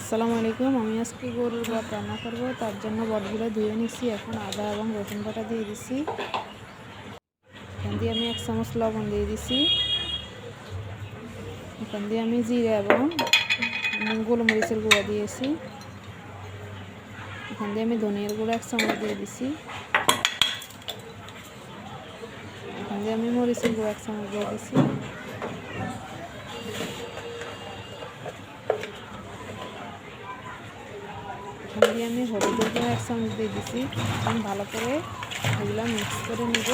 আসসালামু আলাইকুম। আমি আজকে গরুর বট রান্না করব। তার জন্য বটগুলো ধুয়ে নিচ্ছি। এখন আদা এবং রসুন বাটা দিয়ে দিচ্ছি। এখান দিয়ে আমি 1 চামচ লবণ দিয়ে দিচ্ছি। এখান দিয়ে আমি জিরা এবং গোলমরিচের গুঁড়া দিয়েছি। এখান দিয়ে আমি ধনিয়ার গুঁড়া 1 চামচ দিয়ে দিচ্ছি। এখান দিয়ে আমি মরিচের গুঁড়া 1 চামচ দিয়ে দিচ্ছি। এখান দিয়ে আমি হলুদের গুঁড়া 1 চামচ দিয়ে দিচ্ছি। এখন ভালো করে এগুলো মিক্স করে নেব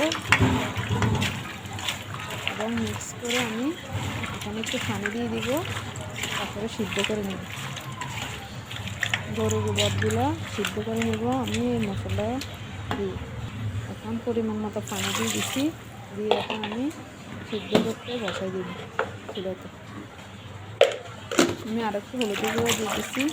এবং মিক্স করে আমি এখানে একটু পানি দিয়ে দিব, তারপরে সিদ্ধ করে নেব। গরুর বটগুলো সিদ্ধ করে নেব আমি এই মশলা দিয়ে। এখন পরিমাণ মতো পানি দিয়ে দিচ্ছি, দিয়ে এখন আমি সিদ্ধ করতে বসাই দিব চুলাতে। আমি আরেকটু হলুদের গুঁড়ো দিয়ে দিচ্ছি।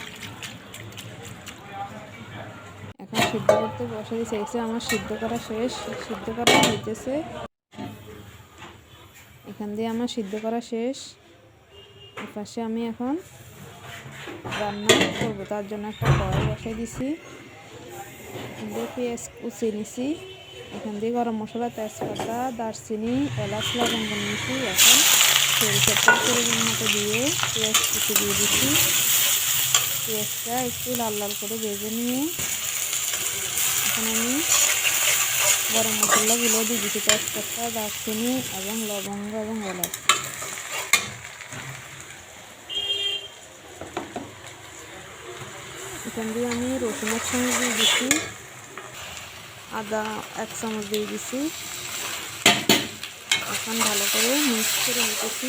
এখন সিদ্ধ করতে বসাই দিয়েছি। আমার সিদ্ধ করা শেষ, সিদ্ধ করা হইতেছে। এখান দিয়ে আমার সিদ্ধ করা শেষ। এপাশে আমি এখন রান্না করবো, তার জন্য একটা কড়াই বসাই দিছি। এখান দিয়ে পেঁয়াজ কুচিয়ে নিছি। এখান দিয়ে গরম মশলা, তেজপাতা, দারচিনি, এলাচ, লবঙ্গ নিয়েছি। এখন সরিষার তেল পরিমাণ মতো দিয়ে পেঁয়াজ কুচি দিয়ে দিচ্ছি। পেঁয়াজটা একটু লাল লাল করে ভেজে নিয়ে এখন আমি গরম মশলাগুলো দিয়ে দিচ্ছি। তেজপাতা, দারচিনি এবং লবঙ্গ এবং এলাচ। এখান দিয়ে আমি রসুন 1 চামচ দিয়ে দিচ্ছি। আদা 1 চামচ দিয়ে দিচ্ছি। এখন ভালো করে মিক্স করে নিতেছি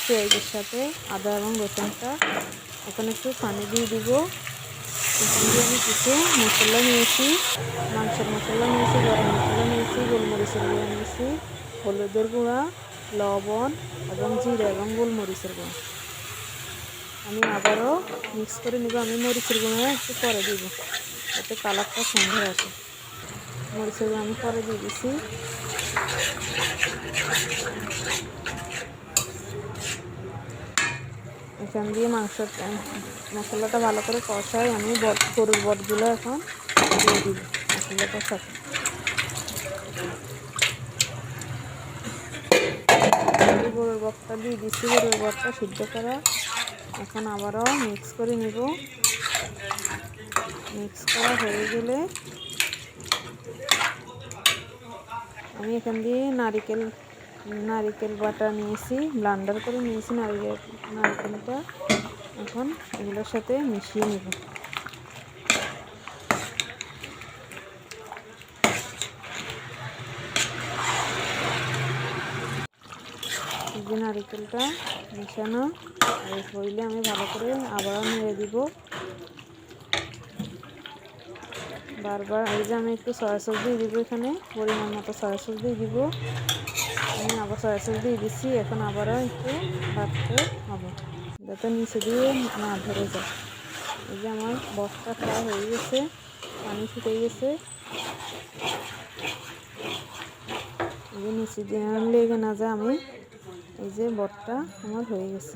পেঁয়াজের সাথে আদা এবং রসুনটা। এখন একটু পানি দিয়ে দিব। এখান দিয়ে আমি কিছু মশলা নিয়েছি, মাংসের মশলা নিয়েছি, গরম মশলা নিয়েছি, গোলমরিচের গুঁড়া নিয়েছি, হলুদের গুঁড়া, লবণ এবং জিরা এবং গোলমরিচের গুঁড়া। আমি আবারও মিক্স করে নিব। আমি মরিচের গুঁড়া একটু পরে দিব, এতে কালারটা সুন্দর আসে। মরিচের গুঁড়া আমি পরে দিয়ে দিচ্ছি। এখান দিয়ে মশলাটা ভালো করে কষাই আমি গরুর বটগুলো এখন দিয়ে দিব মশলাটার সাথে। গরুর বটটা দিয়ে দিচ্ছি। গরুর বটটা সিদ্ধ করা। এখন আবারও মিক্স করে নেব। মিক্স করা হয়ে গেলে আমি এখান দিয়ে নারিকেল বাটা নিয়েছি, ব্লেন্ডার করে নিয়েছি নারিকেলটা। এখন এগুলোর সাথে মিশিয়ে নেব। এই যে নারিকেলটা মিশানো হইলে আমি ভালো করে আবারও নেড়ে দিব বারবার। এই যে আমি একটু সয়া সস দিয়ে দিব, এখানে পরিমাণ মতো সয়া সস দিয়ে দিব। আমি আবার সয়া সস দিয়ে দিচ্ছি। এখন আবারও একটু ভাজতে হবে যাতে নিচে দিয়ে না ধরে যায়। এই যে আমার বটটা ফ্রাই হয়ে গেছে, পানি শুকিয়ে গেছে। এই যে নিচে দিয়ে লেগে না যায়, আমি এই যে বটটা আমার হয়ে গেছে।